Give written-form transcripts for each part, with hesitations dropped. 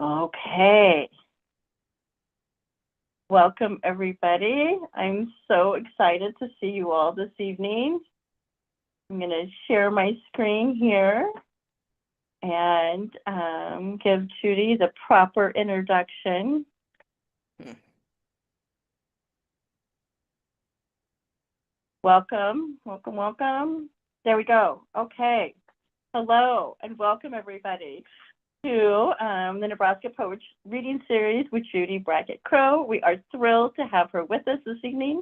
Okay. Welcome, everybody. I'm so excited to see you all this evening. I'm going to share my screen here and give Judy the proper introduction. Welcome, welcome, welcome. There we go. Okay. Hello, and welcome, everybody, to the Nebraska Poetry Reading Series with Judy Brackett Crowe. We are thrilled to have her with us this evening.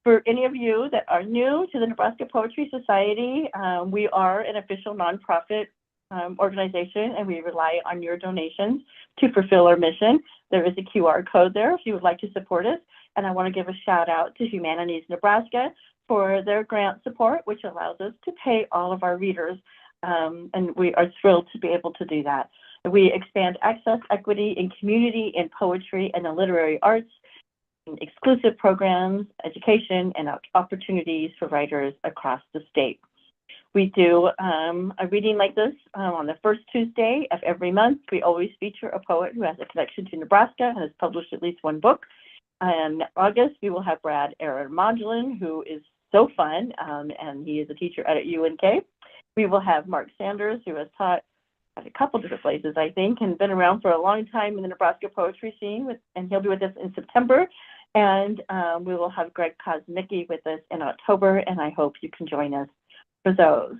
For any of you that are new to the Nebraska Poetry Society, we are an official nonprofit organization, and we rely on your donations to fulfill our mission. There is a QR code there if you would like to support us. And I want to give a shout out to Humanities Nebraska for their grant support, which allows us to pay all of our readers. And we are thrilled to be able to do that. We expand access, equity, in community, in poetry, and the literary arts, exclusive programs, education, and opportunities for writers across the state. We do a reading like this on the first Tuesday of every month. We always feature a poet who has a connection to Nebraska and has published at least one book. In August, we will have Brad Aaron Modulin, who is so fun, and he is a teacher at UNK. We will have Mark Sanders, who has taught at a couple different places, I think, and been around for a long time in the Nebraska poetry scene, and he'll be with us in September. And we will have Greg Kosmicki with us in October, and I hope you can join us for those.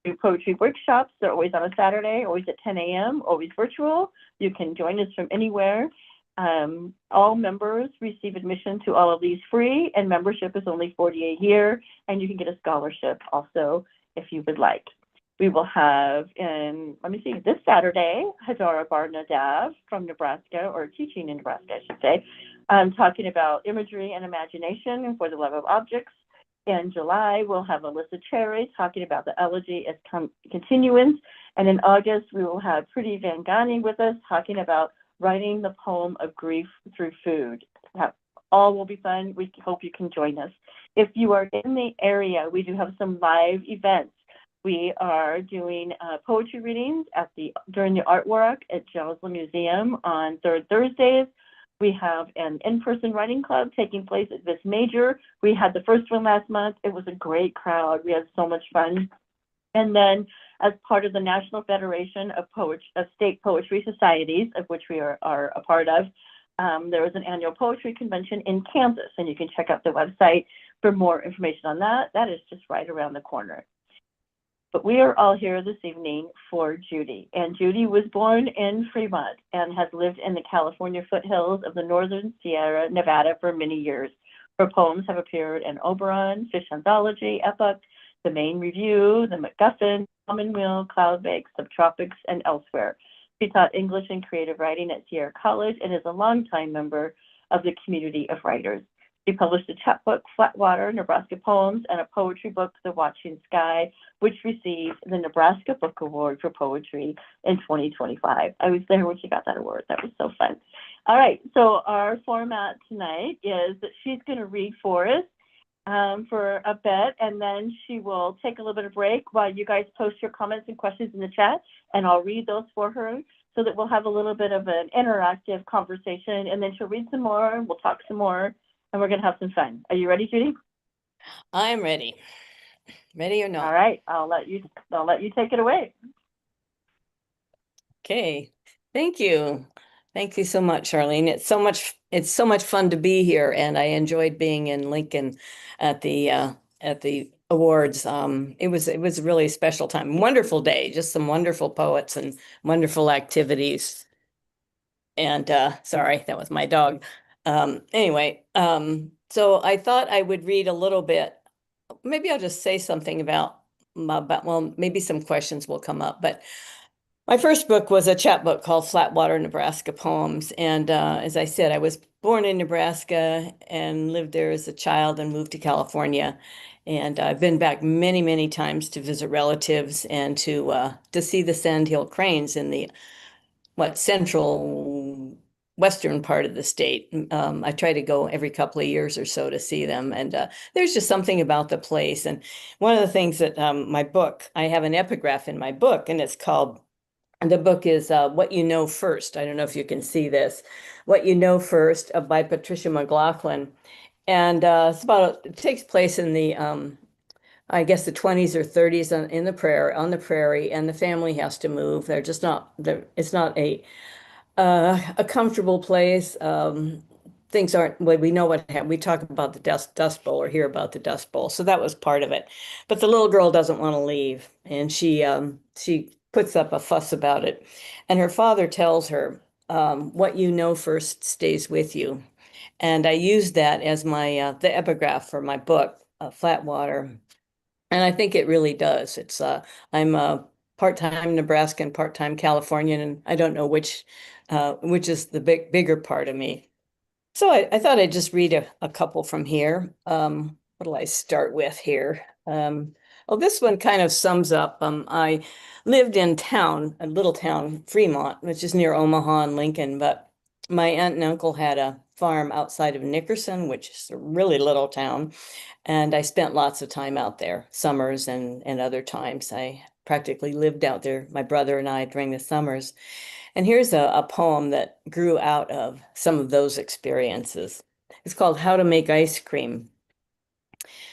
We do poetry workshops. They're always on a Saturday, always at 10 a.m., always virtual. You can join us from anywhere. All members receive admission to all of these free, and membership is only $48 a year, and you can get a scholarship also if you would like. We will have this Saturday, Hadara Bar-Nadav from Nebraska, or teaching in Nebraska, I should say, talking about imagery and imagination and for the love of objects. In July, we'll have Alyssa Cherry talking about the elegy as continuance. And in August, we will have Priti Vangani with us talking about writing the poem of grief through food. That all will be fun. We hope you can join us. If you are in the area, we do have some live events. We are doing poetry readings during the art walk at Joslin Museum on third Thursdays. We have an in-person writing club taking place at this major. We had the first one last month. It was a great crowd. We had so much fun. And then as part of the National Federation of State Poetry Societies, of which we are a part of, there was an annual poetry convention in Kansas, and you can check out the website for more information on that. That is just right around the corner. But we are all here this evening for Judy. And Judy was born in Fremont and has lived in the California foothills of the Northern Sierra Nevada for many years. Her poems have appeared in Oberon, Fish Anthology, Epoch, The Maine Review, The MacGuffin, Commonweal, Cloudbake, Subtropics, and elsewhere. She taught English and creative writing at Sierra College and is a longtime member of the community of writers. She published a chapbook, Flatwater, Nebraska Poems, and a poetry book, The Watching Sky, which received the Nebraska Book Award for Poetry in 2025. I was there when she got that award. That was so fun. All right, so our format tonight is that she's going to read for us for a bit, and then she will take a little bit of break while you guys post your comments and questions in the chat, and I'll read those for her so that we'll have a little bit of an interactive conversation, and then she'll read some more, we'll talk some more, and we're going to have some fun. Are you ready, Judy? I'm ready. Ready or not? All right, I'll let you take it away. Okay. Thank you. Thank you so much, Charlene. It's so much fun to be here, and I enjoyed being in Lincoln at the awards. It was a really special time. Wonderful day, just some wonderful poets and wonderful activities. And sorry, that was my dog. Anyway, so I thought I would read a little bit. Maybe I'll just say something about well, maybe some questions will come up, but my first book was a chapbook called Flatwater, Nebraska Poems. And as I said, I was born in Nebraska and lived there as a child and moved to California. And I've been back many, many times to visit relatives and to see the sandhill cranes in the central western part of the state. I try to go every couple of years or so to see them. And there's just something about the place. And one of the things that I have an epigraph in my book, and it's called The book is What You Know First. I don't know if you can see this. What You Know First by Patricia McLaughlin. And it takes place in the, I guess the 20s or 30s in the prairie, on the prairie, and the family has to move. They're just not, it's not a comfortable place. Things aren't, well, we know what happened. We talk about the dust Bowl or hear about the Dust Bowl. So that was part of it. But the little girl doesn't want to leave, and she puts up a fuss about it. And her father tells her, what you know first stays with you. And I used that as my the epigraph for my book, Flatwater. And I think it really does. I'm a part-time Nebraskan, part-time Californian, and I don't know which is the bigger part of me. So I thought I'd just read a couple from here. What'll I start with here? Well, this one kind of sums up. I lived in town, a little town, Fremont, which is near Omaha and Lincoln, but my aunt and uncle had a farm outside of Nickerson, which is a really little town. And I spent lots of time out there, summers and other times. I practically lived out there, my brother and I, during the summers. And here's a poem that grew out of some of those experiences. It's called How to Make Ice Cream.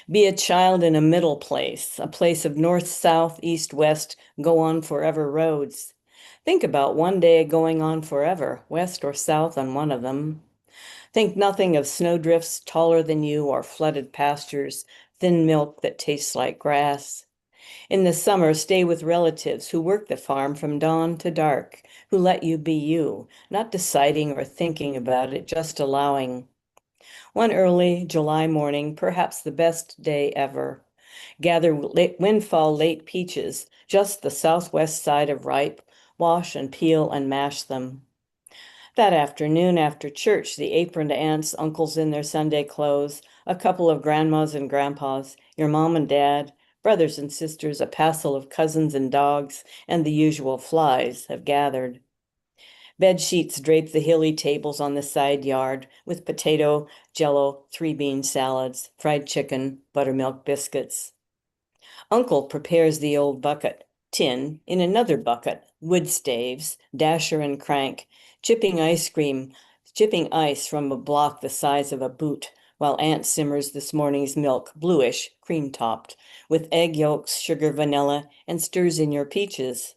Be a child in a middle place, a place of north, south, east, west, go on forever roads. Think about one day going on forever, west or south on one of them. Think nothing of snowdrifts taller than you or flooded pastures, thin milk that tastes like grass. In the summer, stay with relatives who work the farm from dawn to dark, who let you be you, not deciding or thinking about it, just allowing. One early July morning, perhaps the best day ever. Gather windfall late peaches, just the southwest side of ripe, wash and peel and mash them. That afternoon after church, the aproned aunts, uncles in their Sunday clothes, a couple of grandmas and grandpas, your mom and dad, brothers and sisters, a passel of cousins and dogs, and the usual flies have gathered. Bed sheets drape the hilly tables on the side yard with potato, jello, three-bean salads, fried chicken, buttermilk biscuits. Uncle prepares the old bucket, tin in another bucket, wood staves, dasher and crank, chipping ice from a block the size of a boot, while Aunt simmers this morning's milk, bluish, cream-topped, with egg yolks, sugar, vanilla, and stirs in your peaches.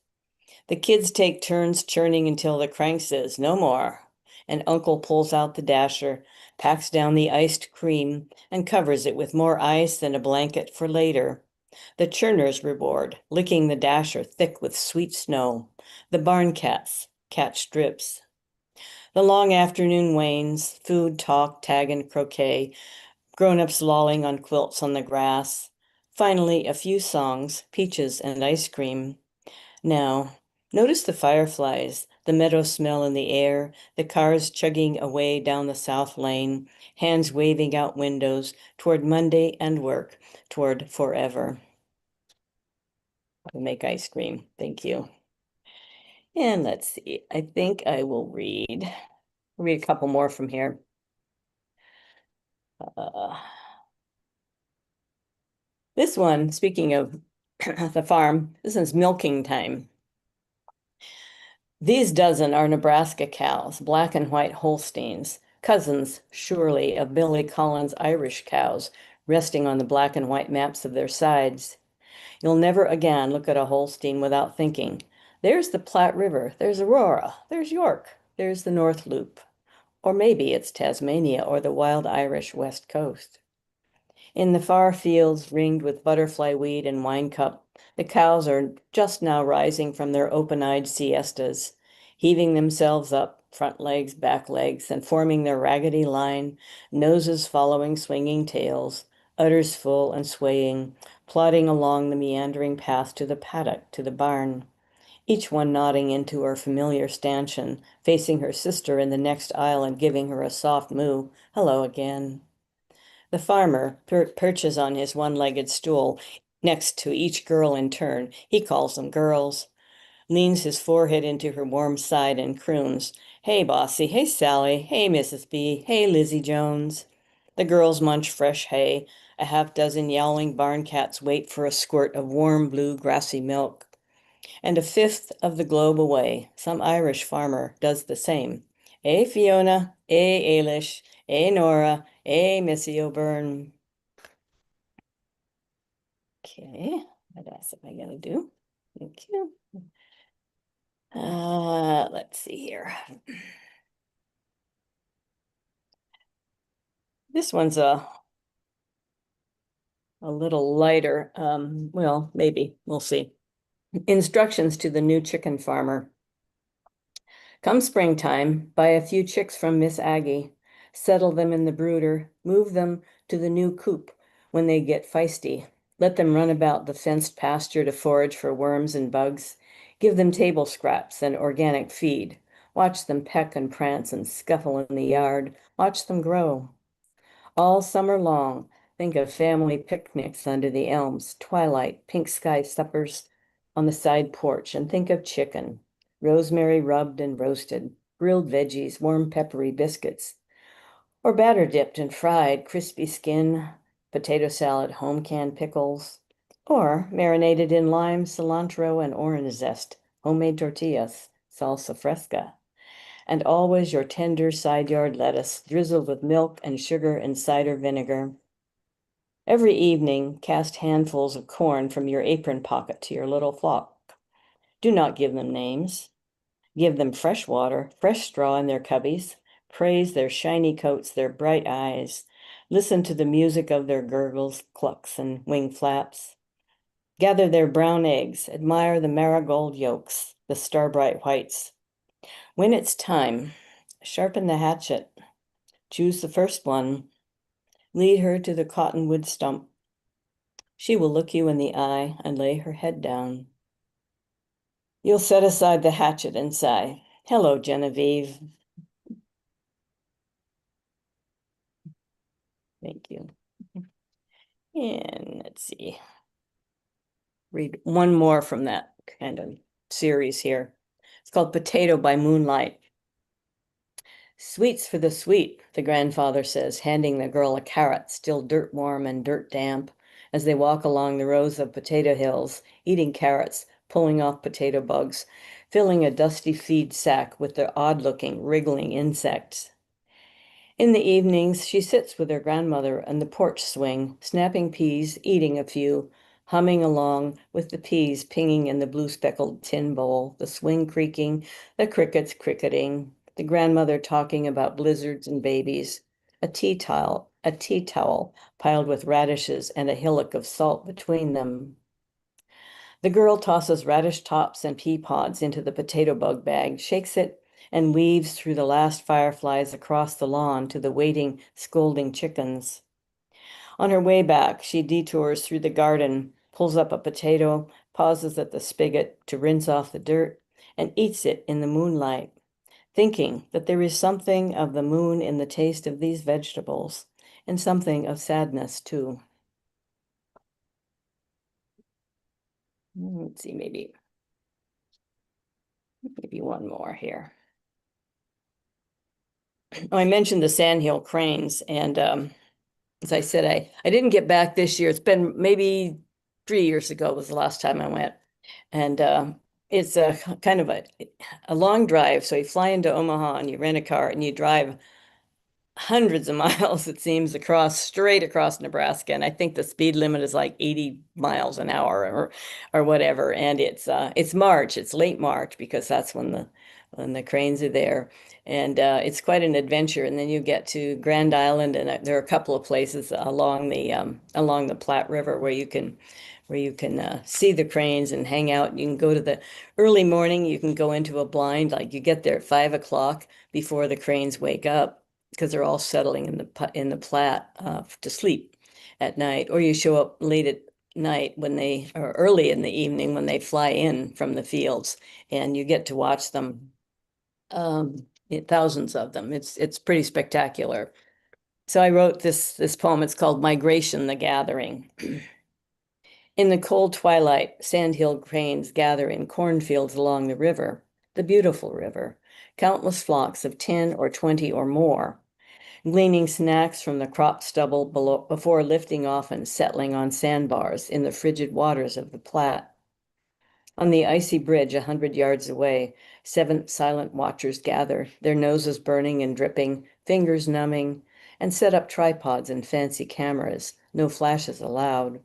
The kids take turns churning until the crank says, no more. And Uncle pulls out the dasher, packs down the iced cream, and covers it with more ice than a blanket for later. The churner's reward, licking the dasher thick with sweet snow. The barn cats catch drips. The long afternoon wanes, food, talk, tag, and croquet, grown-ups lolling on quilts on the grass. Finally, a few songs, peaches and ice cream. Now, notice the fireflies, the meadow smell in the air, the cars chugging away down the south lane, hands waving out windows toward Monday and work, toward forever. I'll make ice cream. Thank you. And let's see, I think I will read a couple more from here. Uh, this one, speaking of the farm, this is milking time. These dozen are Nebraska cows, black and white Holsteins, cousins, surely, of Billy Collins' Irish cows, resting on the black and white maps of their sides. You'll never again look at a Holstein without thinking, there's the Platte River, there's Aurora, there's York, there's the North Loop. Or maybe it's Tasmania or the wild Irish West Coast. In the far fields ringed with butterfly weed and wine cup, the cows are just now rising from their open-eyed siestas, heaving themselves up, front legs, back legs, and forming their raggedy line, noses following swinging tails, udders full and swaying, plodding along the meandering path to the paddock, to the barn, each one nodding into her familiar stanchion, facing her sister in the next aisle and giving her a soft moo, hello again. The farmer perches on his one-legged stool next to each girl in turn. He calls them girls, leans his forehead into her warm side and croons, hey, Bossy, hey, Sally, hey, Mrs. B, hey, Lizzie Jones. The girls munch fresh hay. A half dozen yowling barn cats wait for a squirt of warm blue grassy milk. and a fifth of the globe away, some Irish farmer does the same. Fiona, Ailish, Nora, Missy O'Byrne. Okay, what else am I gonna do? Thank you. Let's see here. This one's a little lighter. Well, maybe we'll see. Instructions to the new chicken farmer. Come springtime, buy a few chicks from Miss Aggie, settle them in the brooder, move them to the new coop when they get feisty. Let them run about the fenced pasture to forage for worms and bugs. Give them table scraps and organic feed. Watch them peck and prance and scuffle in the yard. Watch them grow. All summer long, think of family picnics under the elms, twilight, pink sky suppers on the side porch, and think of chicken, rosemary rubbed and roasted, grilled veggies, warm peppery biscuits, or batter dipped and fried, crispy skin, potato salad, home canned pickles, or marinated in lime, cilantro, and orange zest, homemade tortillas, salsa fresca, and always your tender side yard lettuce, drizzled with milk and sugar and cider vinegar. Every evening, cast handfuls of corn from your apron pocket to your little flock. Do not give them names. Give them fresh water, fresh straw in their cubbies. Praise their shiny coats, their bright eyes. Listen to the music of their gurgles, clucks, and wing flaps. Gather their brown eggs, admire the marigold yolks, the star-bright whites. When it's time, sharpen the hatchet. Choose the first one. Lead her to the cottonwood stump. She will look you in the eye and lay her head down. You'll set aside the hatchet and sigh, "Hello, Genevieve." Thank you. And let's see. Read one more from that kind of series here. It's called Potato by Moonlight. "Sweets for the sweet," the grandfather says, handing the girl a carrot, still dirt warm and dirt damp, as they walk along the rows of potato hills, eating carrots, pulling off potato bugs, filling a dusty feed sack with their odd-looking, wriggling insects. In the evenings, she sits with her grandmother on the porch swing, snapping peas, eating a few, humming along with the peas pinging in the blue-speckled tin bowl, the swing creaking, the crickets cricketing, the grandmother talking about blizzards and babies, a tea towel piled with radishes and a hillock of salt between them. The girl tosses radish tops and pea pods into the potato bug bag, shakes it, and weaves through the last fireflies across the lawn to the waiting, scolding chickens. On her way back, she detours through the garden, pulls up a potato, pauses at the spigot to rinse off the dirt, and eats it in the moonlight, thinking that there is something of the moon in the taste of these vegetables, and something of sadness too. Let's see, maybe one more here. Oh, I mentioned the sandhill cranes, and as I said, I didn't get back this year. It's been maybe 3 years ago was the last time I went, and it's a kind of a long drive. So you fly into Omaha and you rent a car and you drive hundreds of miles, it seems, straight across Nebraska. And I think the speed limit is like 80 miles an hour or whatever. And it's March, it's late March, because that's when the cranes are there. And it's quite an adventure. And then you get to Grand Island, and there are a couple of places along the Platte River where you can see the cranes and hang out. You can go to the early morning, you can go into a blind, like you get there at 5 o'clock before the cranes wake up, because they're all settling in the Platte to sleep at night, or you show up late at night or early in the evening when they fly in from the fields, and you get to watch them, thousands of them. It's pretty spectacular. So I wrote this poem. It's called Migration, the Gathering. In the cold twilight, sandhill cranes gather in cornfields along the river, the beautiful river, countless flocks of 10 or 20 or more, gleaning snacks from the cropped stubble below before lifting off and settling on sandbars in the frigid waters of the Platte. On the icy bridge 100 yards away, 7 silent watchers gather, their noses burning and dripping, fingers numbing, and set up tripods and fancy cameras, no flashes allowed.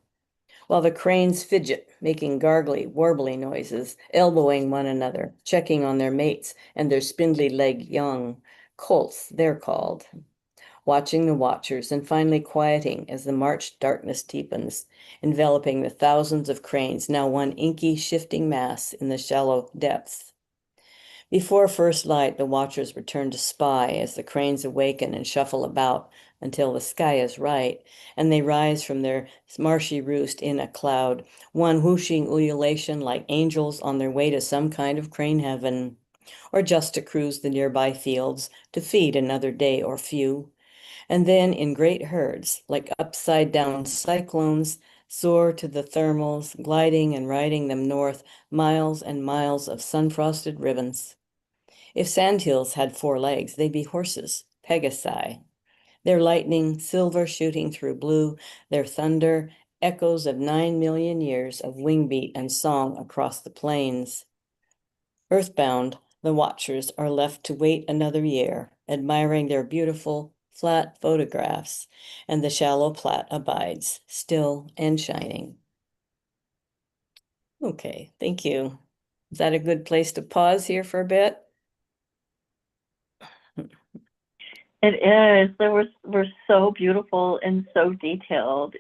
While the cranes fidget, making gargly, warbly noises, elbowing one another, checking on their mates and their spindly-legged young. Colts, they're called. Watching the watchers and finally quieting as the March darkness deepens, enveloping the thousands of cranes, now one inky, shifting mass in the shallow depths. Before first light, the watchers return to spy as the cranes awaken and shuffle about until the sky is right, and they rise from their marshy roost in a cloud, one whooshing ululation like angels on their way to some kind of crane heaven, or just to cruise the nearby fields to feed another day or few. And then in great herds, like upside down cyclones, soar to the thermals, gliding and riding them north, miles and miles of sun-frosted ribbons. If sandhills had 4 legs, they'd be horses, Pegasi. Their lightning, silver shooting through blue, their thunder, echoes of 9 million years of wing beat and song across the plains. Earthbound, the watchers are left to wait another year, admiring their beautiful, flat photographs, and the shallow plat abides, still and shining. Okay, thank you. Is that a good place to pause here for a bit? It is. They were so beautiful and so detailed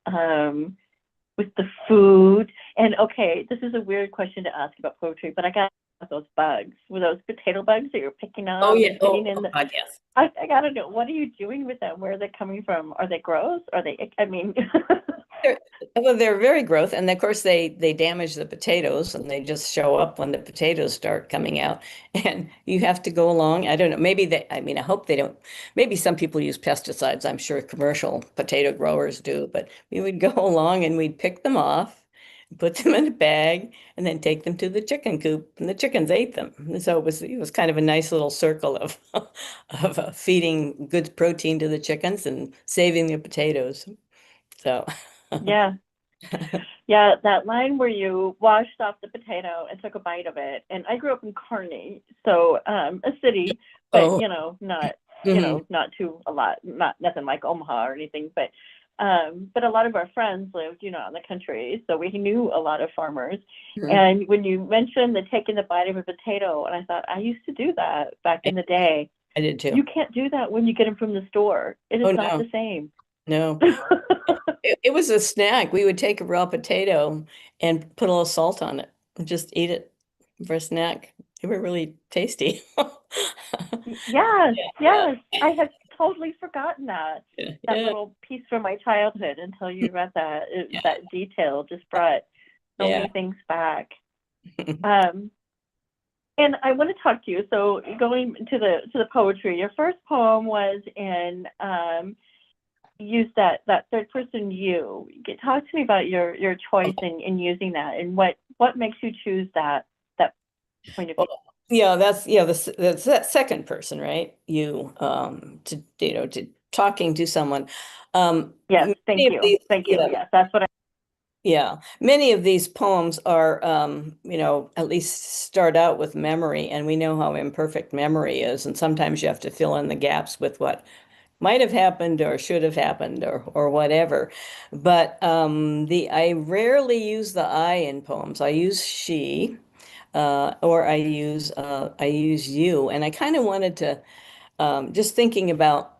um with the food. And okay, this is a weird question to ask about poetry, but I got those bugs. Were those potato bugs that you're picking Oh up yeah. and putting in Oh the God, yes. I gotta know, what are you doing with them? Where are they coming from? Are they gross? Are they, I mean, They're, well, they're very growth, and of course they damage the potatoes, and they just show up when the potatoes start coming out, and you have to go along. I don't know. Maybe they. I mean, I hope they don't. Maybe some people use pesticides. I'm sure commercial potato growers do, but we would go along and we'd pick them off, put them in a bag, and then take them to the chicken coop, and the chickens ate them. And so it was kind of a nice little circle of of feeding good protein to the chickens and saving the potatoes. So. yeah. Yeah, that line where you washed off the potato and took a bite of it. And I grew up in Kearney, so a city, but Oh, not hmm not too a lot, not nothing like Omaha or anything, but a lot of our friends lived, in the country, so we knew a lot of farmers. And when you mentioned the taking the bite of a potato, and I thought I used to do that back I, in the day. I did You too. can't do that when you get them from the store. It is Oh not no, the same. no. It was a snack. We would take a raw potato and put a little salt on it and just eat it for a snack. They were really tasty. Yes, Yeah, yes. I had totally forgotten yeah, that yeah, little piece from my childhood until you read that. yeah, That detail just brought so yeah. many things back. Um, and I want to talk to you. So going to the poetry, your first poem was in use that third person you. Talk to me about your choice in using that, and what makes you choose that point of Well, view. yeah, that's that second person, right? You to talking to someone. Yes, Many of these, thank you. yeah, Yes, that's what I. yeah, many of these poems are, at least start out with memory, and we know how imperfect memory is, and sometimes you have to fill in the gaps with what might have happened or should have happened or whatever. But the I rarely use the I in poems. I use she, or I use you, and I kind of wanted to just thinking about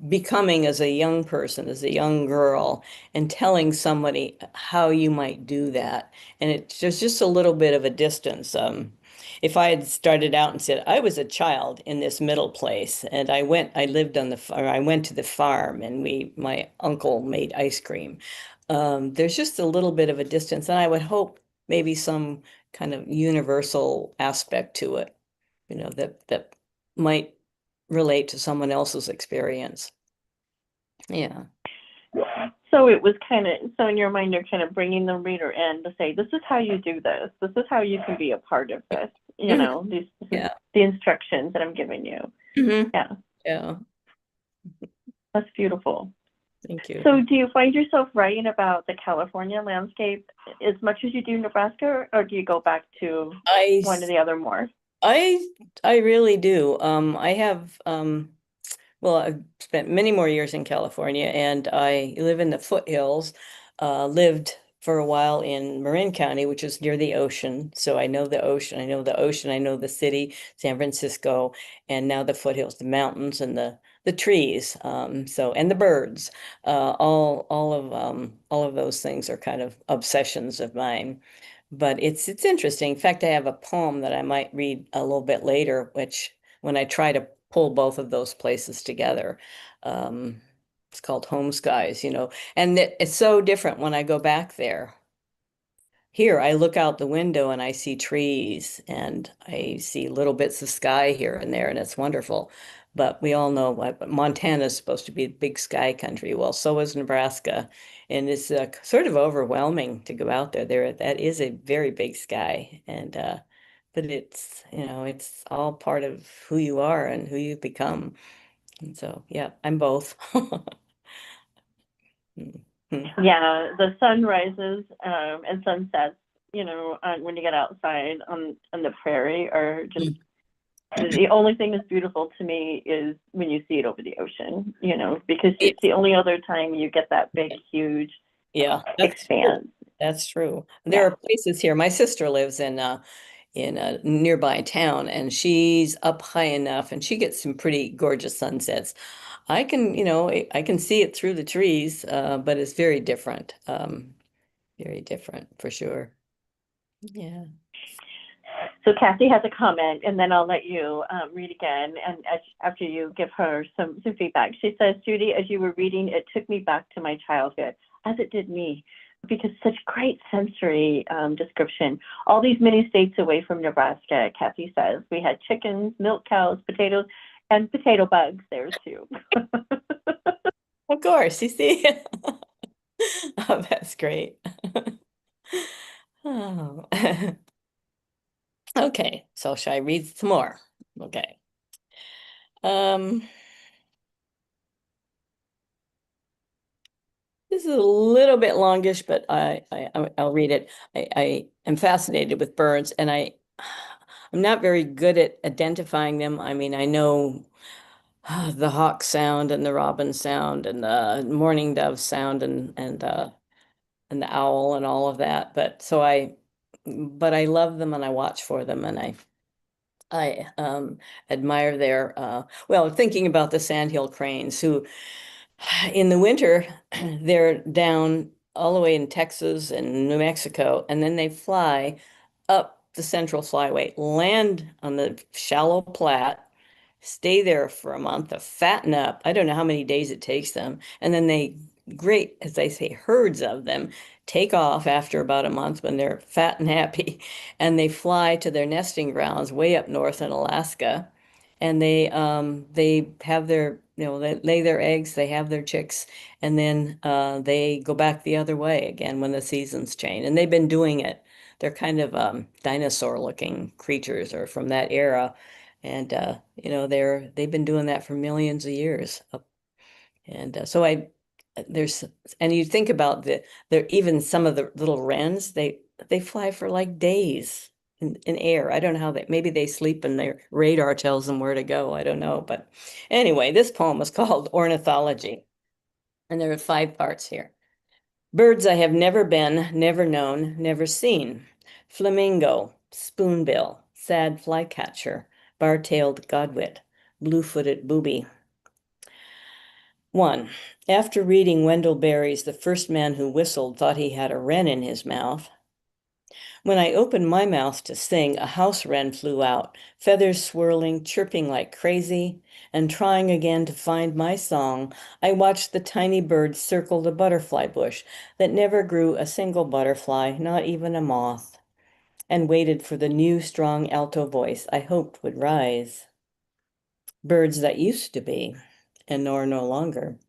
becoming as a young person, as a young girl, and telling somebody how you might do that. And there's just a little bit of a distance. If I had started out and said, I was a child in this middle place, and I lived or I went to the farm, and my uncle made ice cream. There's just a little bit of a distance, and I would hope maybe some kind of universal aspect to it, that might relate to someone else's experience. Yeah. So it was so in your mind, you're kind of bringing the reader in to say, this is how you do this. This is how you can be a part of this. Mhm. This is Yeah. the instructions that I'm giving you. hmm Yeah, Yeah. that's beautiful. Thank you. So do you find yourself writing about the California landscape as much as you do Nebraska, or do you go back to I one or the other more? I I really do. I have well, I've spent many more years in California, and I live in the foothills. Lived for a while in Marin County, which is near the ocean. So I know the ocean, I know the ocean, I know the city, San Francisco, and now the foothills, the mountains and the trees. So and the birds. All of those things are kind of obsessions of mine. But it's interesting. In fact, I have a poem that I might read a little bit later, which when I try to pull both of those places together, um, it's called Home Skies, and it's so different when I go back there. Here, I look out the window and I see trees and I see little bits of sky here and there, and it's wonderful. But we all know what Montana is supposed to be big sky country. Well, so is Nebraska. And it's sort of overwhelming to go out there. That is a very big sky. But it's all part of who you are and who you've become. And so, yeah, I'm both. Mhm. Yeah, the sunrises and sunsets, when you get outside on the prairie are just the only thing that's beautiful to me is when you see it over the ocean, because Yeah, it's the only other time you get that big, huge yeah, that's true. expanse. That's true. There Yeah. are places here. My sister lives in a nearby town, and she's up high enough, and she gets some pretty gorgeous sunsets. I can see it through the trees, but it's very different for sure. Yeah. So Kathy has a comment, and then I'll let you read again. And after you give her some feedback, she says, Judy, as you were reading, it took me back to my childhood, as it did me, because such great sensory description. All these many states away from Nebraska, Kathy says, we had chickens, milk cows, potatoes, and potato bugs there too. Of course, you see. Oh, that's great. Oh. Okay, so shall I read some more? Okay. Um, this is a little bit longish, but I'll read it. I am fascinated with birds, and I'm not very good at identifying them. I mean, I know the hawk sound and the robin sound and the mourning dove sound and the owl and all of that. But I love them and I watch for them and I admire well, thinking about the sandhill cranes who in the winter they're down all the way in Texas and New Mexico, and then they fly up the Central Flyway, land on the shallow Platte, stay there for a month to fatten up. I don't know how many days it takes them. And then great, as I say, herds of them take off after about a month when they're fat and happy. And they fly to their nesting grounds way up north in Alaska. And they have they lay their eggs, they have their chicks, and then they go back the other way again when the seasons change. And they've been doing it. They're kind of dinosaur looking creatures or from that era. And they've been doing that for millions of years. And so I there's and you think about there even some of the little wrens, they fly for like days in air. I don't know how maybe they sleep and their radar tells them where to go. I don't know. But anyway, this poem is called Ornithology. And there are 5 parts here. Birds I have never been, never known, never seen. Flamingo, spoonbill, sad flycatcher, bar-tailed godwit, blue-footed booby. 1. After reading Wendell Berry's The First Man Who Whistled Thought He Had a Wren in His Mouth, when I opened my mouth to sing, a house wren flew out, feathers swirling, chirping like crazy, and trying again to find my song, I watched the tiny bird circle the butterfly bush that never grew a single butterfly, not even a moth, and waited for the new strong alto voice I hoped would rise. Birds that used to be, and are no longer.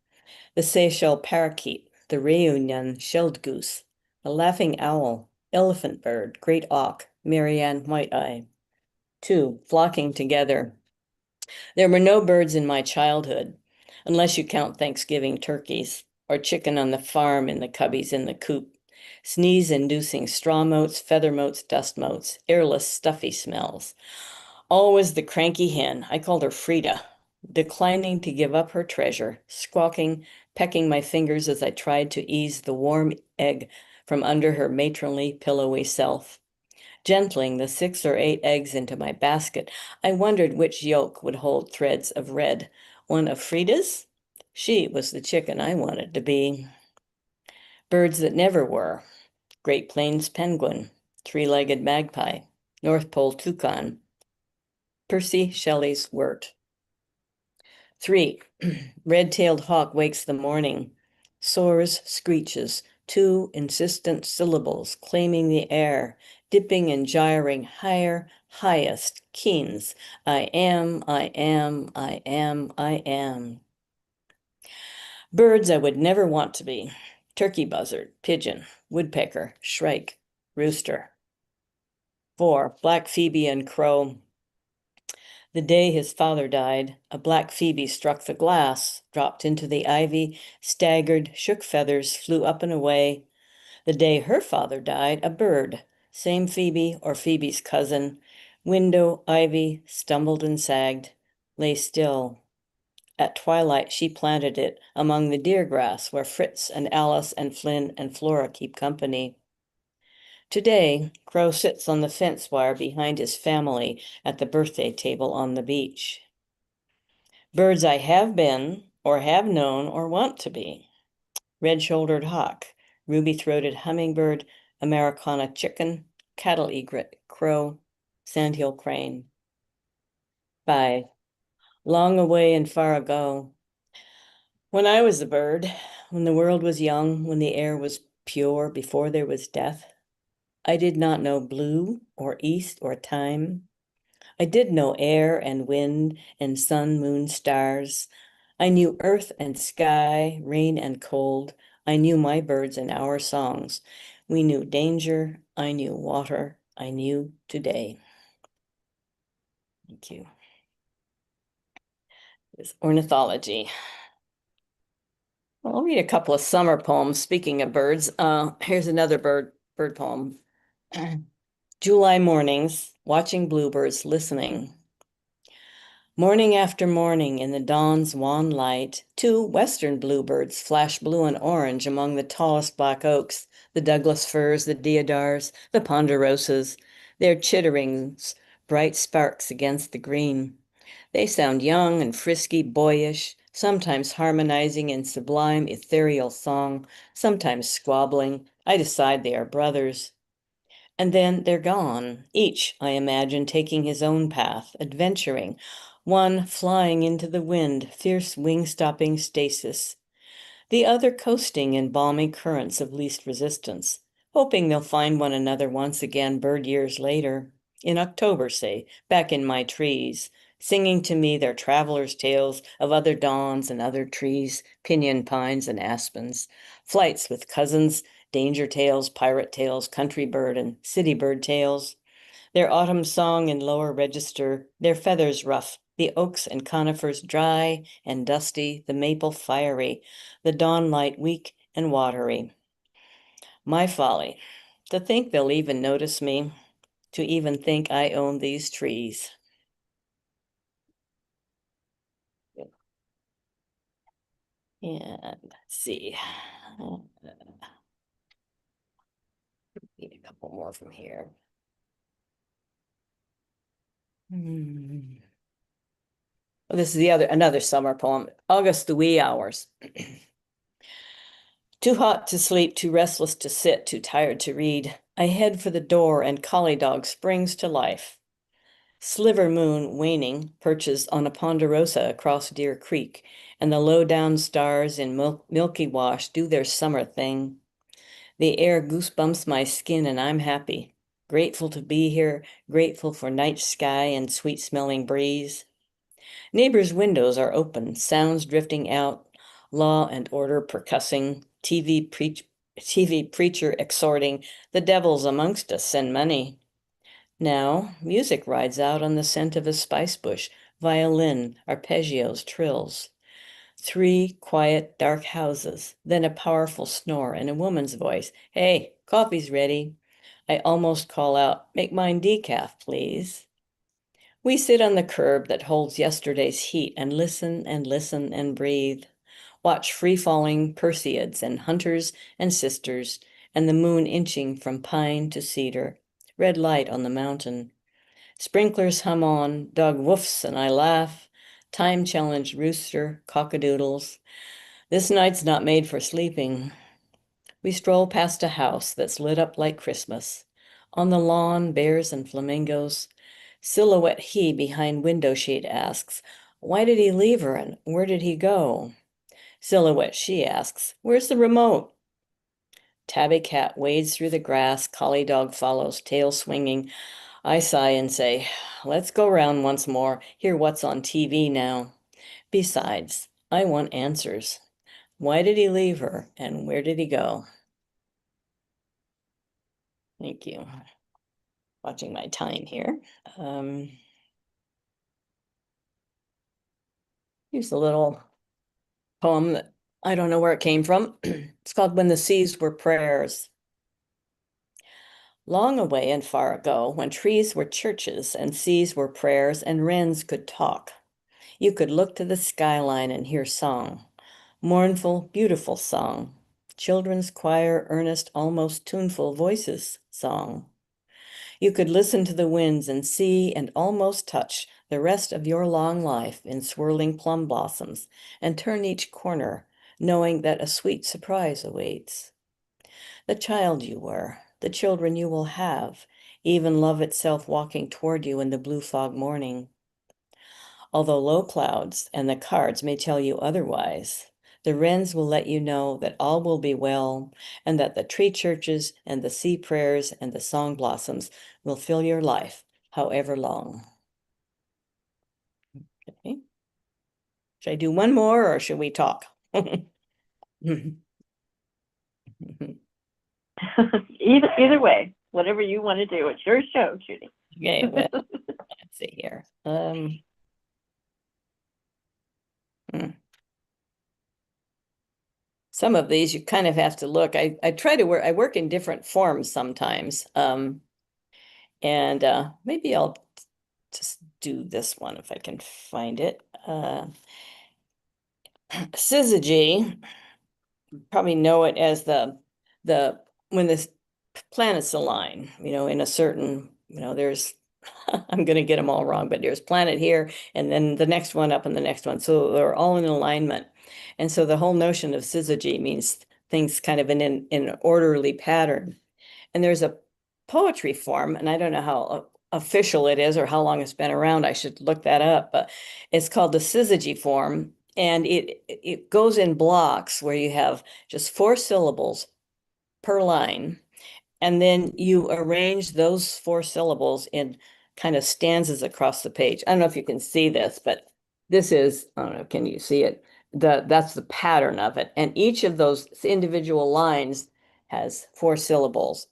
The Seychelles parakeet, the Réunion shelled goose, the laughing owl, elephant bird, great auk, Marianne white-eye. 2. Flocking together. There were no birds in my childhood, unless you count Thanksgiving turkeys. or chicken on the farm in the cubbies in the coop. Sneeze-inducing straw motes, feather motes, dust motes, airless, stuffy smells. Always the cranky hen, I called her Frida, declining to give up her treasure, squawking, pecking my fingers as I tried to ease the warm egg from under her matronly, pillowy self. Gentling the 6 or 8 eggs into my basket, I wondered which yolk would hold threads of red. One of Frida's? She was the chicken I wanted to be. Birds that never were. Great Plains penguin, three-legged magpie, North Pole toucan, Percy Shelley's wirt. 3. Red-tailed hawk wakes the morning, soars, screeches, 2 insistent syllables claiming the air, dipping and gyring higher, highest, keens. I am, I am, I am, I am. Birds I would never want to be. Turkey buzzard, pigeon, woodpecker, shrike, rooster. 4. Black Phoebe and Crowe. The day his father died, a black phoebe struck the glass, dropped into the ivy, staggered, shook feathers, flew up and away. The day her father died, a bird, same Phoebe or Phoebe's cousin, window, ivy, stumbled and sagged, lay still. At twilight she planted it among the deer grass where Fritz and Alice and Flynn and Flora keep company. Today, Crowe sits on the fence wire behind his family at the birthday table on the beach. Birds I have been, or have known, or want to be. Red-shouldered hawk, ruby-throated hummingbird, Americana chicken, cattle egret, crow, sandhill crane. 5. Long away and far ago. When I was a bird, when the world was young, when the air was pure, before there was death, I did not know blue or east or time. I did know air and wind and sun, moon, stars. I knew earth and sky, rain and cold. I knew my birds and our songs. We knew danger. I knew water. I knew today. Thank you. This ornithology. Well, I'll read a couple of summer poems. Speaking of birds, here's another bird poem. July mornings, watching bluebirds, listening. Morning after morning, in the dawn's wan light, 2 western bluebirds flash blue and orange among the tallest black oaks, the Douglas firs, the deodars, the ponderosas, their chitterings, bright sparks against the green. They sound young and frisky, boyish, sometimes harmonizing in sublime, ethereal song, sometimes squabbling. I decide they are brothers. And then they're gone, each, I imagine, taking his own path, adventuring, one flying into the wind, fierce wing-stopping stasis, the other coasting in balmy currents of least resistance, hoping they'll find one another once again bird years later, in October, say, back in my trees, singing to me their travelers' tales of other dawns and other trees, pinyon pines and aspens, flights with cousins, danger tales, pirate tales, country bird and city bird tales, their autumn song in lower register, their feathers rough, the oaks and conifers dry and dusty, the maple fiery, the dawn light weak and watery. My folly, to think they'll even notice me, to even think I own these trees. And let's see. Need a couple more from here. Oh, this is another summer poem. August, the wee hours. Too hot to sleep, too restless to sit, too tired to read. I head for the door and collie dog springs to life. Sliver moon waning perches on a ponderosa across Deer Creek, and the low-down stars in milky wash do their summer thing. The air goosebumps my skin, and I'm happy, grateful to be here, grateful for night sky and sweet-smelling breeze. Neighbors' windows are open, sounds drifting out, law and order percussing, TV preacher exhorting, the devil's amongst us, send money. Now, music rides out on the scent of a spice bush, violin, arpeggios, trills. 3 quiet, dark houses, then a powerful snore and a woman's voice. Hey, coffee's ready. I almost call out, make mine decaf, please. We sit on the curb that holds yesterday's heat and listen and breathe. Watch free-falling Perseids and hunters and sisters, and the moon inching from pine to cedar. Red light on the mountain. Sprinklers hum on, dog woofs and I laugh. Time-challenged rooster, cockadoodles. This night's not made for sleeping. We stroll past a house that's lit up like Christmas. On the lawn, bears and flamingos. Silhouette he behind window shade asks, why did he leave her and where did he go? Silhouette she asks, where's the remote? Tabby cat wades through the grass, collie dog follows, tail swinging. I sigh and say, let's go round once more, hear what's on TV now. Besides, I want answers. Why did he leave her and where did he go? Thank you. Watching my time here. Here's a little poem that I don't know where it came from. It's called When the Seas Were Prayers. Long away and far ago, when trees were churches and seas were prayers and wrens could talk, you could look to the skyline and hear song, mournful, beautiful song, children's choir, earnest, almost tuneful voices song. You could listen to the winds and see and almost touch the rest of your long life in swirling plum blossoms and turn each corner, knowing that a sweet surprise awaits. The child you were, the children you will have, even love itself walking toward you in the blue fog morning. Although low clouds and the cards may tell you otherwise, the wrens will let you know that all will be well and that the tree churches and the sea prayers and the song blossoms will fill your life, however long. Okay. Should I do one more or should we talk? Either way, whatever you want to do, it's your show, Judy. Okay, well, let's see here. Some of these you kind of have to look. I try to work, I work in different forms sometimes. And maybe I'll just do this one if I can find it. Syzygy, probably know it as the when the planets align, in a certain, there's I'm going to get them all wrong, but there's planet here and then the next one up and the next one. So they're all in alignment. And so the whole notion of syzygy means things kind of in an orderly pattern. And there's a poetry form, and I don't know how official it is or how long it's been around. I should look that up, but it's called the syzygy form. And it goes in blocks where you have just 4 syllables per line. And then you arrange those 4 syllables in kind of stanzas across the page. I don't know if you can see this, but this is, I don't know, can you see it? That's the pattern of it. And each of those individual lines has 4 syllables.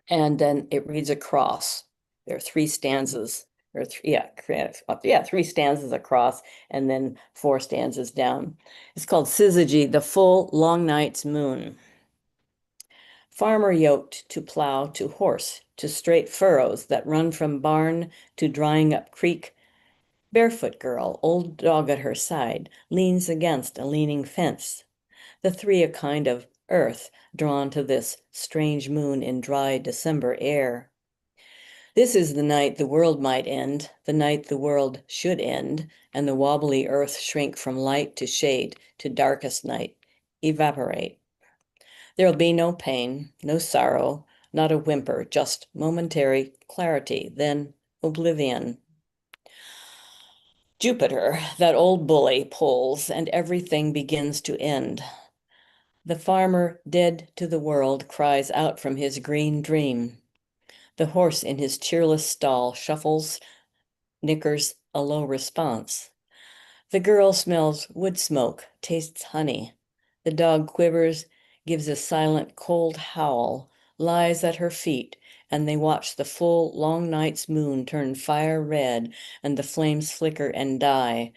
And then it reads across. There are 3 stanzas, or 3 stanzas across, and then 4 stanzas down. It's called Syzygy, the full long night's moon. Farmer yoked to plow to horse, to straight furrows that run from barn to drying up creek. Barefoot girl, old dog at her side, leans against a leaning fence. The 3 a kind of earth drawn to this strange moon in dry December air. This is the night the world might end, the night the world should end, and the wobbly earth shrink from light to shade to darkest night, evaporate. There'll be no pain, no sorrow, not a whimper, just momentary clarity, then oblivion. Jupiter, that old bully, pulls, and everything begins to end. The farmer, dead to the world, cries out from his green dream. The horse in his cheerless stall shuffles, nickers a low response. The girl smells wood smoke, tastes honey. The dog quivers, gives a silent, cold howl, lies at her feet, and they watch the full, long night's moon turn fire red and the flames flicker and die.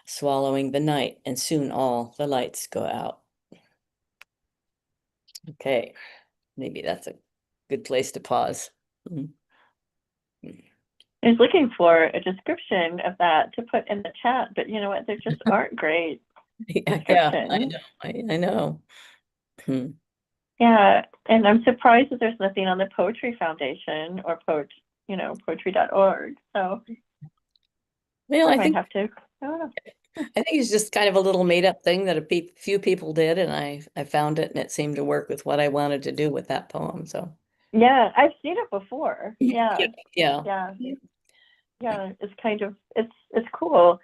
swallowing the night, and soon all the lights go out. Okay, maybe that's a good place to pause. Mhm. I was looking for a description of that to put in the chat, but you know what? There just aren't great Yeah, I descriptions. know. I know. Hmm. Yeah, and I'm surprised that there's nothing on the Poetry Foundation or poetry.org. So Well, I might have to. I don't know. I think it's just kind of a little made up thing that few people did, and I found it, and it seemed to work with what I wanted to do with that poem. So Yeah, I've seen it before. yeah, Yeah, yeah. yeah, yeah. It's kind of it's cool,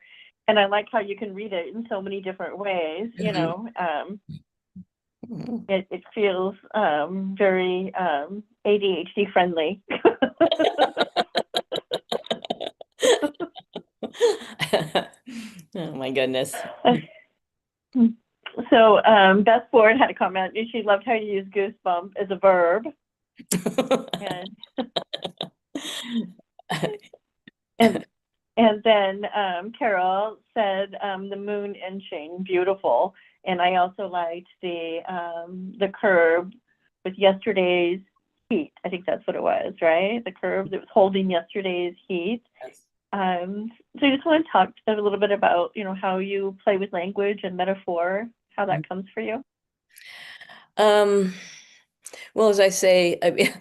and I like how you can read it in so many different ways. Mhm. Mhm. It feels very ADHD friendly. Oh my goodness. So Beth Ford had a comment, and she loved how you use goosebump as a verb, and and and then Carol said the moon inching, beautiful, and I also liked the curve with yesterday's heat. I think that's what it was, right? The curve that was holding yesterday's heat. So I just want to talk a little bit about, how you play with language and metaphor, how that comes for you. Um, well, as I say, I mean,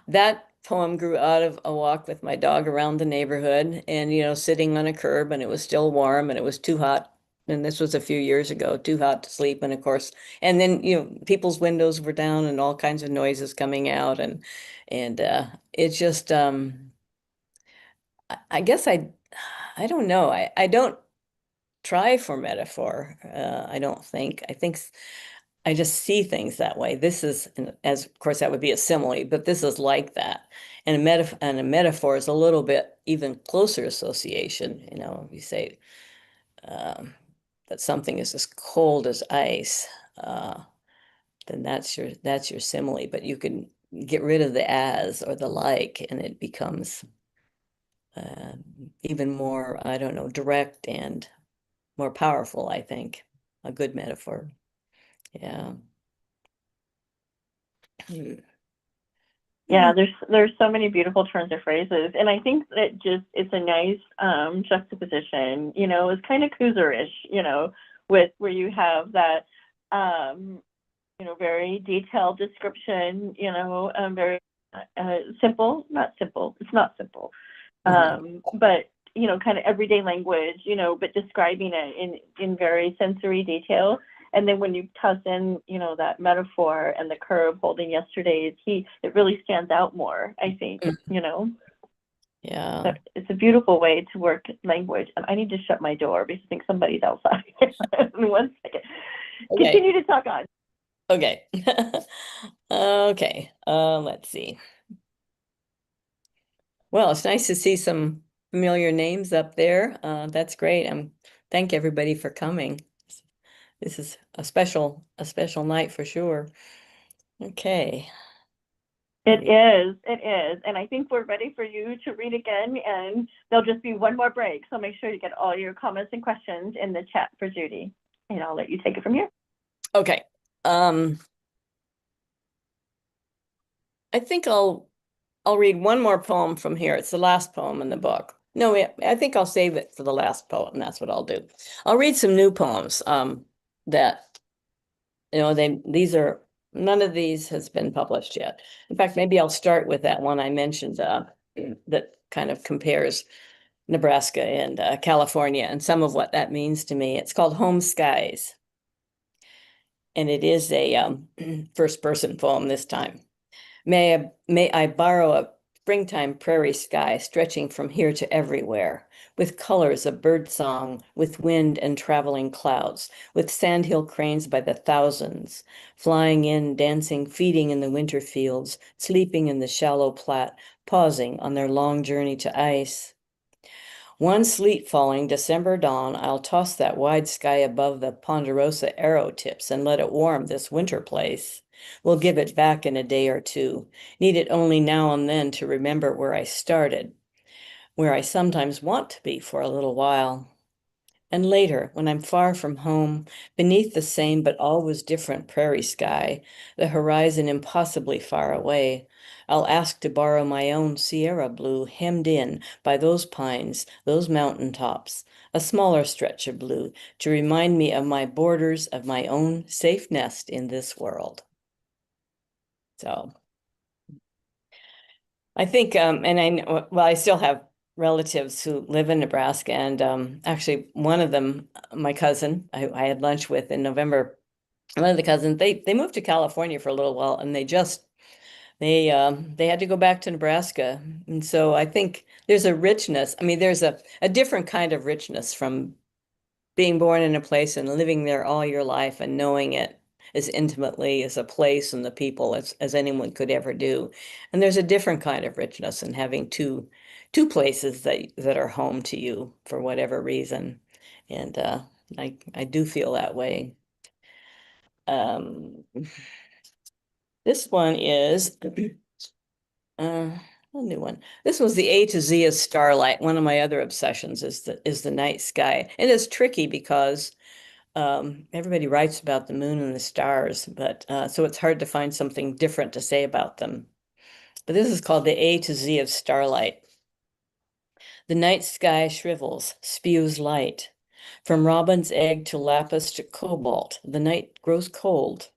that poem grew out of a walk with my dog around the neighborhood and, sitting on a curb, and it was still warm and it was too hot. And this was a few years ago, too hot to sleep. And of course, and then, people's windows were down and all kinds of noises coming out. And it just, I guess I don't know. I don't try for metaphor. I don't think. I just see things that way. This is, as of course, that would be a simile, but this is like that. And a metaphor is a little bit even closer association. You say that something is as cold as ice, then that's your simile. But you can get rid of the as or the like, and it becomes uh, even more, I don't know, direct and more powerful, I think. A good metaphor. Yeah. Hmm. Yeah, there's so many beautiful turns of phrases, and I think that just it's a nice juxtaposition. It's kind of Kuzerish, with where you have that um, very detailed description, very simple, not simple. It's not simple, Mhm. but kind of everyday language, but describing it in very sensory detail. And then when you toss in, that metaphor and the curve holding yesterday's heat, it really stands out more, I think, Yeah. So it's a beautiful way to work language. And I need to shut my door because I think somebody's outside. In 1 second. Okay. Continue to talk on. Okay. Okay. Let's see. Well, it's nice to see some familiar names up there. That's great. Thank everybody for coming. This is a special night for sure. Okay. It is. And I think we're ready for you to read again, and there'll just be one more break. So make sure you get all your comments and questions in the chat for Judy, and I'll let you take it from here. Okay. I think I'll read one more poem from here. It's the last poem in the book. No, I think I'll save it for the last poem. That's what I'll do. I'll read some new poems that these are none of these has been published yet. In fact, maybe I'll start with that one I mentioned that kind of compares Nebraska and California and some of what that means to me. It's called Home Skies, and it is a first person poem this time. May I borrow a springtime prairie sky stretching from here to everywhere, with colors of birdsong, with wind and traveling clouds, with sandhill cranes by the thousands, flying in, dancing, feeding in the winter fields, sleeping in the shallow Platte, pausing on their long journey to ice. One sleet falling December dawn, I'll toss that wide sky above the ponderosa arrow tips and let it warm this winter place. We'll give it back in a day or two. Need it only now and then to remember where I started, where I sometimes want to be for a little while. And later, when I'm far from home, beneath the same but always different prairie sky, the horizon impossibly far away, I'll ask to borrow my own Sierra blue, hemmed in by those pines, those mountain tops, a smaller stretch of blue, to remind me of my borders of my own safe nest in this world. So I think, and I know, well, I still have relatives who live in Nebraska, and actually, one of them, my cousin, I had lunch with in November. One of the cousins, they moved to California for a little while, and they had to go back to Nebraska, and so I think there's a richness. I mean, there's a different kind of richness from being born in a place and living there all your life and knowing it as intimately as a place and the people as anyone could ever do. And there's a different kind of richness in having two places that are home to you for whatever reason. And I do feel that way. Um, this one is uh, a new one. This was the A to Z of starlight. One of my other obsessions is the night sky. And it's tricky because everybody writes about the moon and the stars, but so it's hard to find something different to say about them. But this is called the A to Z of starlight. The night sky shrivels, spews light. From robin's egg to lapis to cobalt, the night grows cold.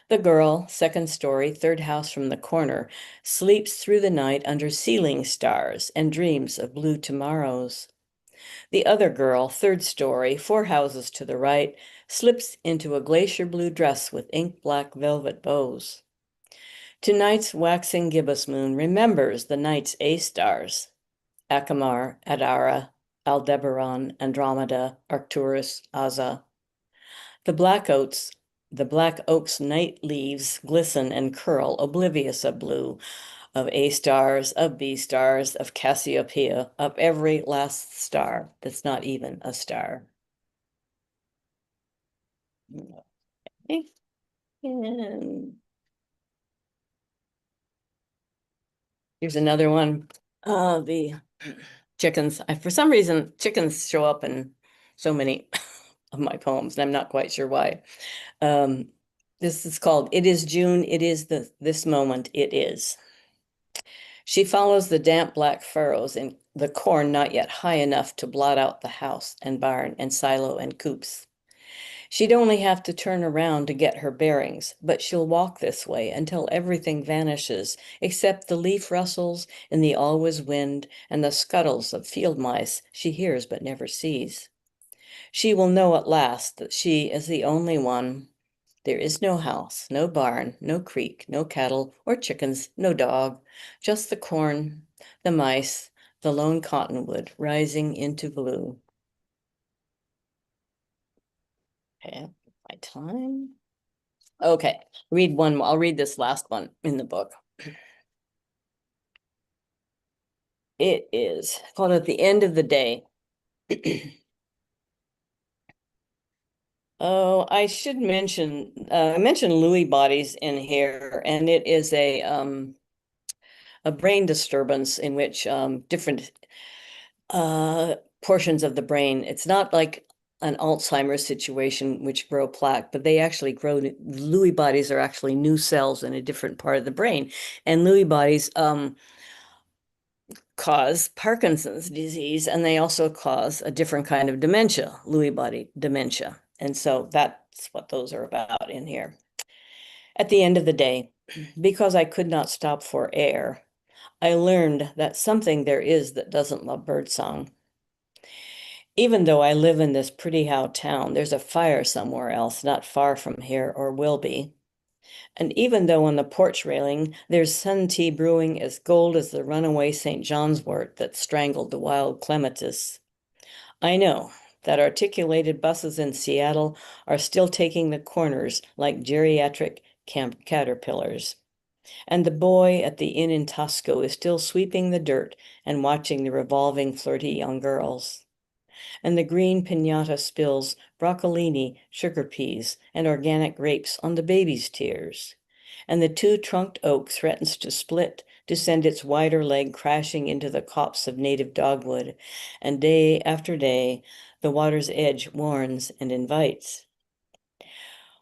The girl, second story, third house from the corner, sleeps through the night under ceiling stars and dreams of blue tomorrows. The other girl, third story, four houses to the right, slips into a glacier blue dress with ink black velvet bows. Tonight's waxing gibbous moon remembers the night's A stars: Acamar, Adara, Aldebaran, Andromeda, Arcturus, Aza. The black oaks, the black oak's night leaves glisten and curl, oblivious of blue, of A stars, of B stars, of Cassiopeia, of every last star that's not even a star. Okay. And here's another one. The chickens. For some reason, chickens show up in so many of my poems, and I'm not quite sure why. Um, this is called "It is June. It is this moment. It is." She follows the damp black furrows in the corn not yet high enough to blot out the house and barn and silo and coops. She'd only have to turn around to get her bearings, but she'll walk this way until everything vanishes except the leaf rustles in the always wind and the scuttles of field mice she hears but never sees. She will know at last that she is the only one. There is no house, no barn, no creek, no cattle or chickens, no dog, just the corn, the mice, the lone cottonwood rising into blue. Okay, my time. Okay, read one more. I'll read this last one in the book. It is called At the End of the Day. Oh, I should mention, I mentioned Lewy bodies in here, and it is a brain disturbance in which different portions of the brain, it's not like an Alzheimer's situation which grow plaque, but they actually grow, Lewy bodies are actually new cells in a different part of the brain. And Lewy bodies cause Parkinson's disease, and they also cause a different kind of dementia, Lewy body dementia. And so that's what those are about in here. At the end of the day, because I could not stop for air, I learned that something there is that doesn't love birdsong. Even though I live in this pretty how town, there's a fire somewhere else, not far from here, or will be. And even though on the porch railing there's sun tea brewing as gold as the runaway St. John's wort that strangled the wild clematis, I know that articulated buses in Seattle are still taking the corners like geriatric camp caterpillars. And the boy at the inn in Tosco is still sweeping the dirt and watching the revolving flirty young girls. And the green piñata spills broccolini, sugar peas, and organic grapes on the baby's tears. And the two-trunked oak threatens to split, to send its wider leg crashing into the copse of native dogwood. And day after day, The water's edge warns and invites.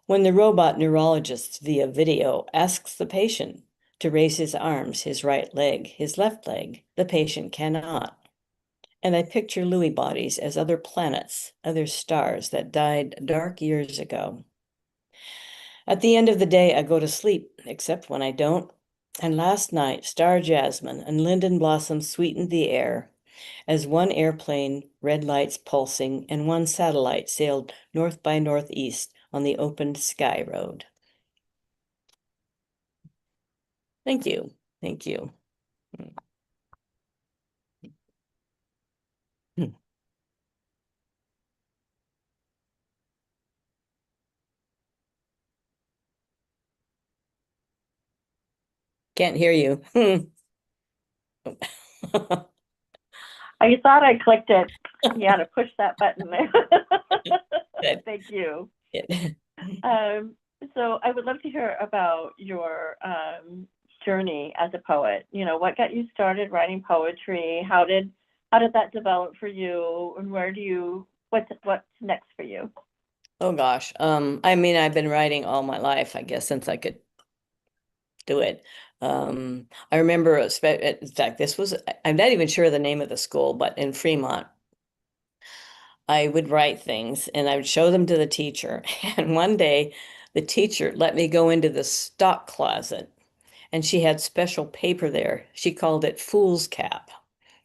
When the robot neurologist via video asks the patient to raise his arms, his right leg, his left leg, the patient cannot. And I picture Lewy bodies as other planets, other stars that died dark years ago. At the end of the day, I go to sleep, except when I don't. And last night, star jasmine and linden blossoms sweetened the air as one airplane, red lights pulsing, and one satellite sailed north by northeast on the opened sky road. Thank you. Thank you. Hmm. Can't hear you. I thought I clicked it. Yeah, to push that button there. Thank you. Um, so I would love to hear about your journey as a poet. You know, what got you started writing poetry? How did that develop for you? And what's next for you? Oh gosh. I mean, I've been writing all my life, I guess, since I could do it. I remember, in fact, I'm not even sure the name of the school, but in Fremont, I would write things and I would show them to the teacher. And one day, the teacher let me go into the stock closet and she had special paper there. She called it fool's cap,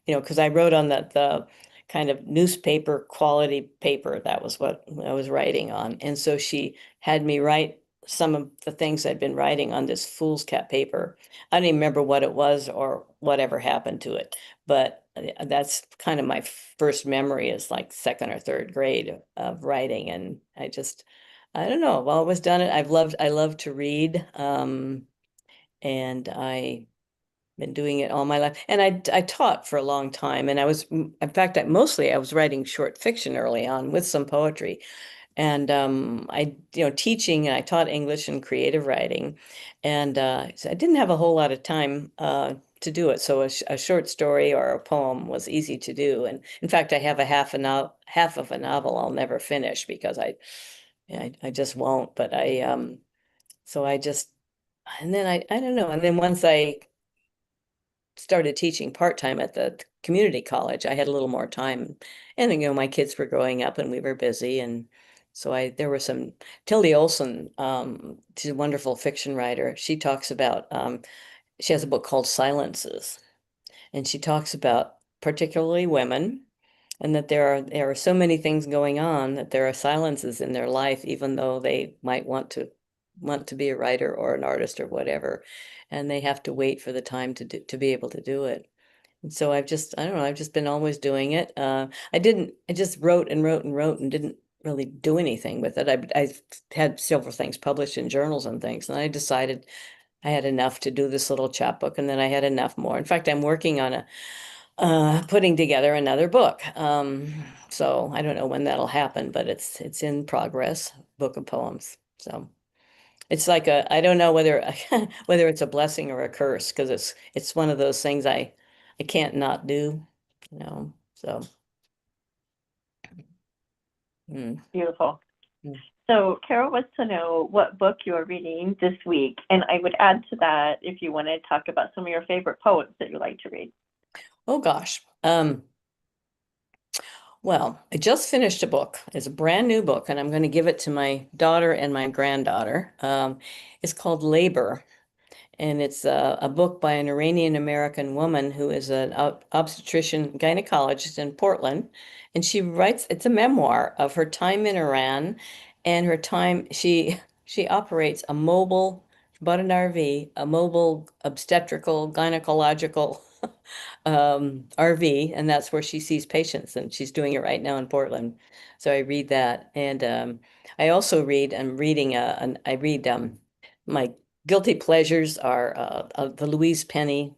because I wrote on the kind of newspaper quality paper. That was what I was writing on. And so she had me write some of the things I'd been writing on this fool's cap paper. I don't even remember what it was or whatever happened to it, but that's kind of my first memory is like second or third grade of writing. And I don't know, I've always done it. I love to read. And I been doing it all my life. And I taught for a long time. And in fact, mostly I was writing short fiction early on with some poetry. And teaching, and I taught English and creative writing. And so I didn't have a whole lot of time to do it. So a short story or a poem was easy to do. And in fact, I have half of a novel I'll never finish because I just won't. But so I just, and then I don't know. And then once I started teaching part-time at the community college, I had a little more time. And then, my kids were growing up and we were busy. And so there were some, Tildy Olson, she's a wonderful fiction writer. She has a book called Silences. And she talks about particularly women and that there are so many things going on that there are silences in their life, even though they might want to be a writer or an artist or whatever, and they have to wait for the time to be able to do it. And so I don't know, I've just been always doing it. I just wrote and wrote and wrote and didn't really do anything with it. I had several things published in journals and things, and I decided I had enough to do this little chapbook, and then I had enough more. In fact, I'm working on putting together another book. So I don't know when that'll happen, but it's in progress, book of poems. So it's like I don't know whether whether it's a blessing or a curse, because it's one of those things I can't not do, So mm, Beautiful. mm. So Carol wants to know what book you're reading this week, and I would add to that if you want to talk about some of your favorite poets that you like to read. Oh gosh. Well, I just finished a book. It's a brand new book, and I'm going to give it to my daughter and my granddaughter. It's called Labor, and it's a book by an Iranian American woman who is an obstetrician gynecologist in Portland, and it's a memoir of her time in Iran and her time. She operates a mobile, bought an RV, a mobile obstetrical gynecological RV, and that's where she sees patients, and she's doing it right now in Portland. So I read that, and I also read. I'm reading. I read. My guilty pleasures are the Louise Penny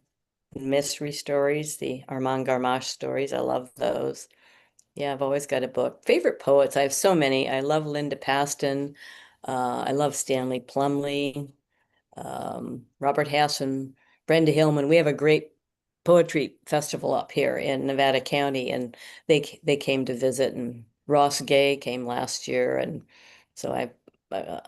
mystery stories, the Armand Garmash stories. I love those. Yeah, I've always got a book. Favorite poets, I have so many. I love Linda Paston. I love Stanley Plumley, Robert Hasson, Brenda Hillman. We have a great poetry festival up here in Nevada County, and they came to visit, and Ross Gay came last year, and so I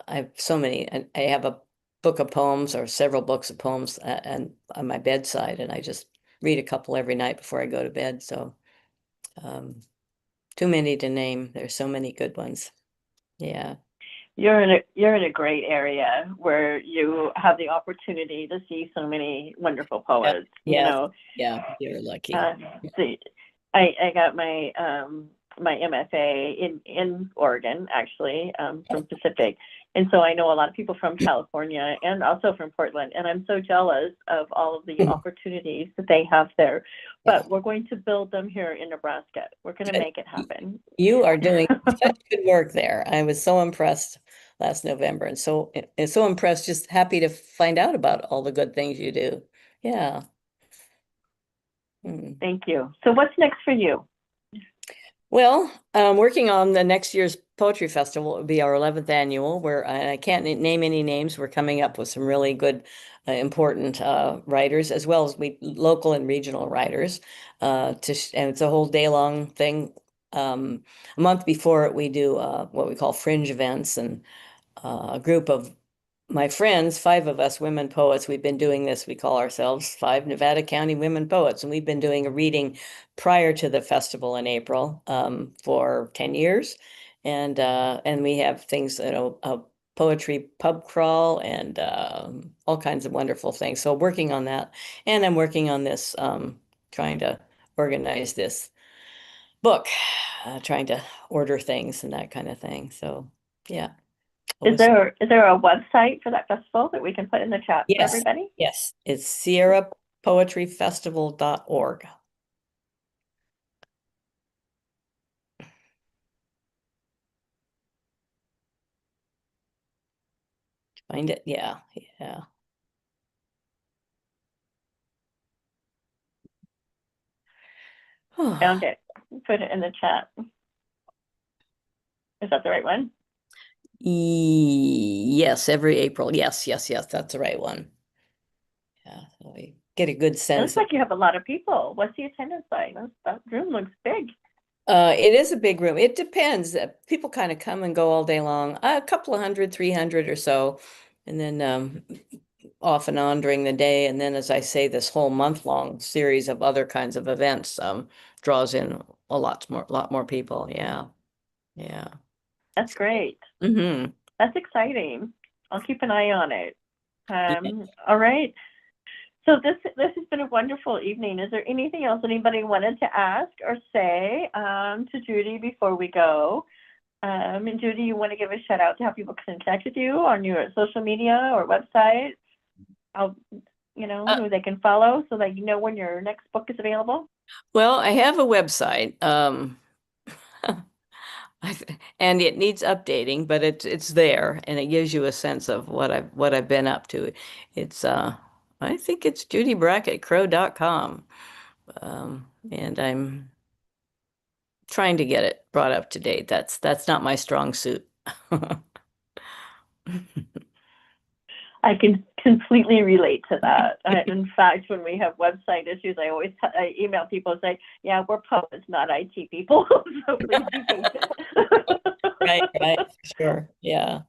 have so many, and I have a book of poems or several books of poems and on my bedside, and I just read a couple every night before I go to bed. So um, too many to name. There's so many good ones. Yeah. You're in a great area where you have the opportunity to see so many wonderful Yeah. poets. Yeah. Yeah. You're lucky. Uh, the, I got my MFA in Oregon, actually, from Pacific. And so I know a lot of people from California and also from Portland, and I'm so jealous of all of the opportunities that they have there. Yeah. But we're going to build them here in Nebraska. We're going to Good. make it happen. You are doing such good work there. I was so impressed last November and so impressed, just happy to find out about all the good things you do. Yeah. Hmm. Thank you. So what's next for you? Well, working on the next year's poetry festival. It will be our 11th annual, where I can't name any names. We're coming up with some really good, important writers, as well as we local and regional writers. And it's a whole day long thing. A month before it, we do what we call fringe events, and a group of my friends, five of us women poets, we've been doing this. We call ourselves Five Nevada County Women Poets, and we've been doing a reading prior to the festival in April for 10 years. And we have things, a poetry pub crawl and all kinds of wonderful things. So working on that. And I'm working on this, trying to organize this book, trying to order things and that kind of thing. So yeah. Is there a website for that festival that we can put in the chat for Yes, everybody? yes. It's sierrapoetryfestival.org. Find it? Yeah, yeah. Found it. Put it in the chat. Is that the right one? Yes, every April. Yes, yes, yes, that's the right one. Yeah, so we get a good It sense looks of. like you have a lot of people. What's the attendance like? That room looks big. It is a big room. It depends. People kind of come and go all day long. A couple of hundred, 300 or so, and then off and on during the day. And then, as I say, this whole month-long series of other kinds of events draws in a lot more people. Yeah, yeah. That's great. Mm-hmm. That's exciting. I'll keep an eye on it. Yeah. All right. So this has been a wonderful evening. Is there anything else anybody wanted to ask or say to Judy before we go? And Judy, you want to give a shout out to how people can connect with you on your social media or website? I'll, who they can follow so that you know when your next book is available. Well, I have a website, and it needs updating, but it's there, and it gives you a sense of what I've been up to. It's I think it's judybrackettcrowe.com, and I'm trying to get it brought up to date. That's not my strong suit. I can completely relate to that. In fact, when we have website issues, I email people and say, "Yeah, we're poets, not IT people, so please be patient." Right, right, sure, yeah.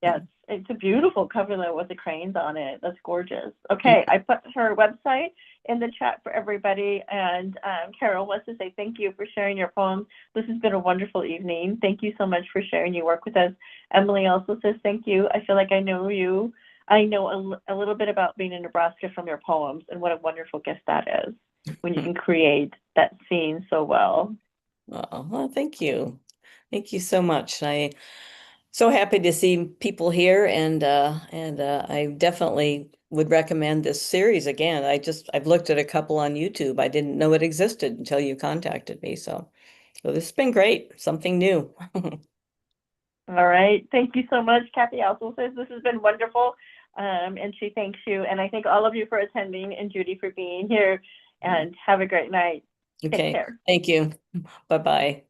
Yes, it's a beautiful cover though with the cranes on it. That's gorgeous. Okay, I put her website in the chat for everybody. And Carol wants to say thank you for sharing your poems. This has been a wonderful evening. Thank you so much for sharing your work with us. Emily also says thank you. I feel like I know you. I know a little bit about being in Nebraska from your poems, and what a wonderful gift that is when you can create that scene so well. Oh, well, thank you. Thank you so much. So happy to see people here, and I definitely would recommend this series again. I've looked at a couple on YouTube. I didn't know it existed until you contacted me. So this has been great. Something new. All right. Thank you so much. Kathy also says this has been wonderful. And she thanks you. And I thank all of you for attending and Judy for being here. And have a great night. Take Okay. care. Thank you. Bye-bye.